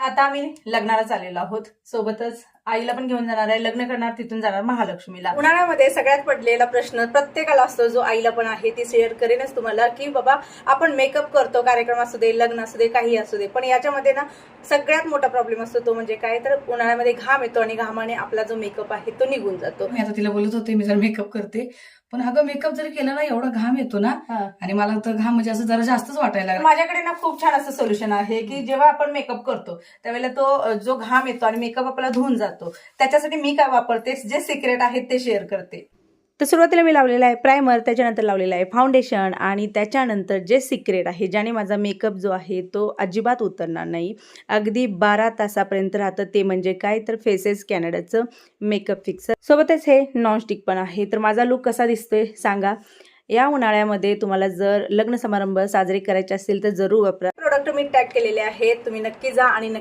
आता आम्ही लग्नाला चाललेलो आहोत, सोबतच आईला पण घेऊन जाणार आहे. लग्न करणार तिथून जाणार महालक्ष्मीला. उन्हाळ्यामध्ये सगळ्यात पडलेला प्रश्न प्रत्येकाला असतो, जो आईला पण आहे, ती शेअर करेनच तुम्हाला, की बाबा आपण मेकअप करतो, कार्यक्रम असू दे, लग्न असू दे, काही असू दे, पण याच्यामध्ये ना सगळ्यात मोठा प्रॉब्लेम असतो तो म्हणजे काय, तर उन्हाळ्यामध्ये घाम येतो आणि घामाने आपला जो मेकअप आहे तो निघून जातो. मी आता तिला बोलत होते मी जर मेकअप करते, पण अगं मेकअप जरी केला ना एवढा घाम येतो ना, आणि मला तर घाम म्हणजे असं जरा जास्तच वाटायला लागला. माझ्याकडे ना खूप छान असं सोल्युशन आहे, की जेव्हा आपण मेकअप करतो त्यावेळेला तो जो घाम येतो आणि मेकअप आपला धुवून जातो, त्याच्यासाठी मी काय वापरते, जे सिक्रेट आहेत ते शेअर करते. तर सुरुवातीला मी लावलेला आहे प्रायमर, त्याच्यानंतर लावलेला आहे फाउंडेशन आणि त्याच्यानंतर जे सिक्रेट आहे, ज्याने माझा मेकअप जो आहे तो अजिबात उतरणार नाही, अगदी 12 तासापर्यंत राहतं. ते म्हणजे काय, तर फेसेस कॅनडाचं मेकअप फिक्सर. सोबतच हे नॉनस्टिक पण आहे. तर माझा लुक कसा दिसतोय सांगा. या उन्हाळ्यामध्ये तुम्हाला जर लग्न समारंभ साजरे करायचे असतील तर जरूर वापरा. प्रोडक्ट मी टॅग केलेले आहेत, तुम्ही नक्की जा आणि